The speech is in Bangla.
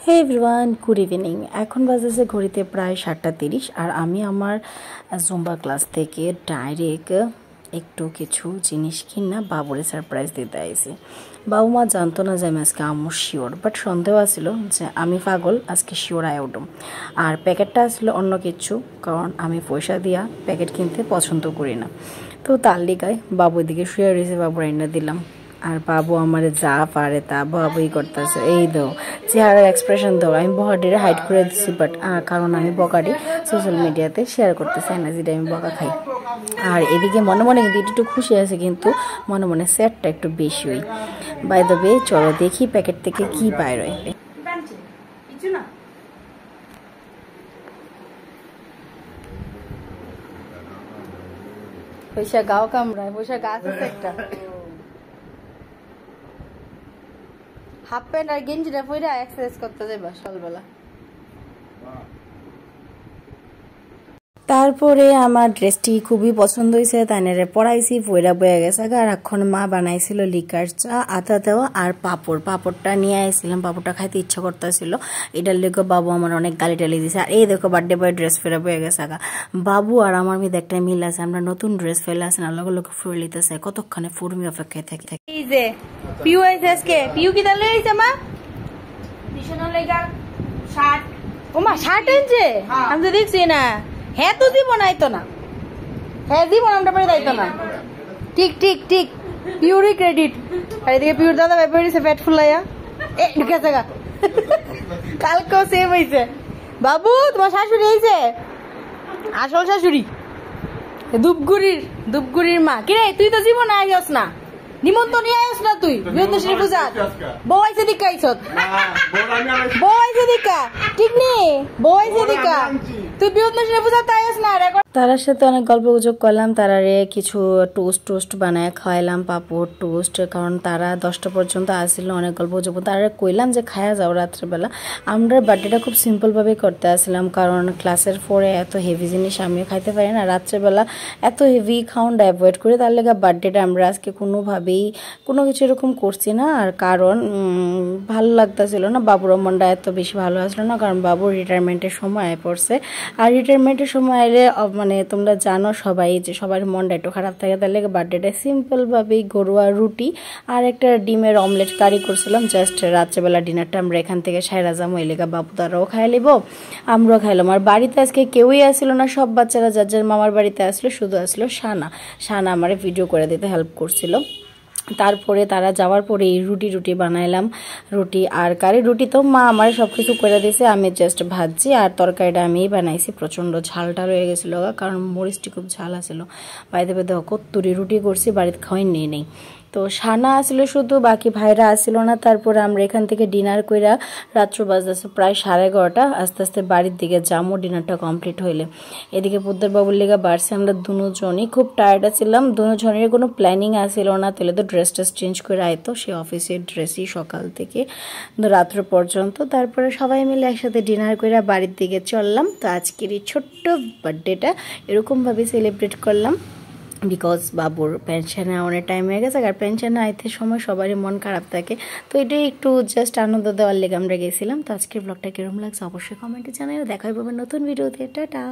হে এভরিওয়ান, গুড ইভিনিং। এখন বাজেছে ঘড়িতে প্রায় 7:30 আর আমি আমার জুম্বা ক্লাস থেকে ডাইরেক্ট একটু কিছু জিনিস কিনা বাবুরে সারপ্রাইজ দিতে আইছি। বাবু মা জানতো না যে আমি আজকে আম্মু শিওর, বাট সন্দেহ আছিল যে আমি পাগল আজকে শিওর আয় উঠুম। আর প্যাকেটটা আসলে অন্য কিছু, কারণ আমি পয়সা দিয়া প্যাকেট কিনতে পছন্দ করি না। তো তার লিগায় বাবু এদিকে শুয়ে রয়েছে, বাবু রান্না দিলাম। আর বাবু আমার যা পারে তা বাবুই করতেছে। এই দাও চেহারার এক্সপ্রেশন দাও। আমি বকাটিরে হাইড করে দিচ্ছি, বাট কারণ আমি বকাটি সোশ্যাল মিডিয়াতে শেয়ার করতে চাই না যেটা আমি বকা খাই। আর এদিকে মনে মনে কিন্তু একটু খুশি আছে, কিন্তু মনে মনে স্যারটা একটু বেশি হই। বাই দ্য ওয়ে, চলো দেখি প্যাকেট থেকে কি পায় রয়। পয়সা গাও কামড়ায়, পয়সা গাছ আছে একটা হাফ প্যান্ট আর গেঞ্জিটা পরে এক্সারসাইজ করতে যাবা সকালবেলা। তারপরে আমার ড্রেসটি খুবই পছন্দ হয়েছে, তাইনারে পরাইছি, পয়রা বয়ে গেছে। আর এখন মা বানাইছিল লিকার চা, আদা দেওয়া আর পাপড়টা নিয়ে আইছিলাম। পাপড়টা খাইতে ইচ্ছা করতেছিল, এটার লেগে বাবু আমার অনেক গালি টালি দিছে। আর এই দেখো বার্থডে বয় ড্রেস ফেরা বয়ে গেছে। বাবু আর আমার মধ্যে একটা মিল আছে, আমরা নতুন ড্রেস ফেলে আসেন আলাগ আলাগ ফুল লিতেছে। কতক্ষণে ফুরমি অপেক্ষায় থাকি। এই যে পিউ আইছে আজকে। পিউ কি তাহলে আইছে মা? ভীষণ লেগা শার্ট। ও মা শার্ট আনছে? আমি তো দেখছি না। হ্যাঁ তো জীবন আইতো না, হ্যাঁ জীবন আমরা পরে যাইতো না। ঠিক ঠিক ঠিক, পিউরই ক্রেডিট। আর এদিকে পিউর দাদা ব্যাপার দিছে পেট ফুলাইয়া এ ঢুকেছে গা। কালকেও সেম হয়েছে। বাবু তোমার শাশুড়ি হয়েছে, আসল শাশুড়ি ধূপগুড়ির মা। কিরে তুই তো জীবন আইস না, নিমন্ত্রণ নিয়ে আইস না তুই বৃহস্পতি পূজা। বউ আইসে দিকা আইসত, বউ আইসে দিকা ঠিক নেই, বউ আইসে দিকা তুই বৃহস্পতি পূজা তাই আস না। তারার সাথে অনেক গল্প গুজব করলাম, তারারে কিছু টোস্ট বানায় খাওয়াইলাম, পাপড় টোস্ট, কারণ তারা 10টা পর্যন্ত আসছিল। অনেক গল্প গুজব তারা কইলাম যে খায়া যাও রাত্রেবেলা। আমরা বার্থডেটা খুব সিম্পলভাবে করতে আসছিলাম, কারণ ক্লাসের পরে এত হেভি জিনিস আমিও খাইতে পারি না। রাত্রেবেলা এত হেভি খাওয়ানটা অ্যাভয়েড করে, তার লেগে বার্থডেটা আমরা আজকে কোনোভাবেই কোনো কিছু এরকম করছি না। আর কারণ ভালো লাগতেছিল না, বাবুর মনটা এত বেশি ভালো আসলো না, কারণ বাবুর রিটায়ারমেন্টের সময় পড়ছে। আর রিটায়ারমেন্টের সময় এলে মানে তোমরা জানো সবাই যে সবার মনটা একটু খারাপ থাকে। তার লেগে বার্থডেটা সিম্পলভাবেই গরুয়া রুটি আর একটা ডিমের অমলেট কারি করছিলাম। জাস্ট রাত্রেবেলা ডিনারটা আমরা এখান থেকে সাইরা যাবো, এই লেগে বাবু তারাও খাই লিব, আমরাও খাইলাম। আর বাড়িতে আজকে কেউই আসলো না, সব বাচ্চারা যার যার মামার বাড়িতে আসলো, শুধু আসলো সানা আমার ভিডিও করে দিতে হেল্প করছিল। তারপরে তারা যাওয়ার পরে এই রুটি বানাইলাম, রুটি আর কারি। রুটি তো মা আমার সব কিছু করে দিয়েছে, আমি জাস্ট ভাজছি। আর তরকারিটা আমিই বানাইছি। প্রচণ্ড ঝালটা রয়ে গেছিলো, কারণ মরিচটি খুব ঝাল আসলো। বাইরে দেখো কত্তুরি রুটি করছি, বাড়িতে খাওয়াই নেই। তো সানা আসলো শুধু, বাকি ভাইরা আসছিল না। তারপরে আমরা এখান থেকে ডিনার কইরা রাত্র বাজতেছে প্রায় 11:30। আস্তে আস্তে বাড়ির দিকে যাবো ডিনারটা কমপ্লিট হইলে। এদিকে পুত্তর বাবুর লেগে বাড়ছে, আমরা দুজনই খুব টায়ার্ড ছিলাম। দুজনের কোনো প্ল্যানিং আসছিল না, তাহলে তো ড্রেস চেঞ্জ করে আইতো। সে অফিসের ড্রেসই সকাল থেকে রাত্র পর্যন্ত। তারপরে সবাই মিলে একসাথে ডিনার করে বাড়ির দিকে চললাম। তো আজকের এই ছোট্ট বার্থডেটা এরকমভাবে সেলিব্রেট করলাম, বিকজ বাবুর পেনশনে অনেক টাইম হয়ে গেছে। আর পেনশনে আইতে সময় সবারই মন খারাপ থাকে, তো এটাই একটু জাস্ট আনন্দ দেওয়ার লেগে আমরা গেছিলাম। তো আজকের ব্লগটা কিরকম লাগছে অবশ্যই কমেন্টে জানাই। দেখা হবে নতুন ভিডিওতে। টাটা।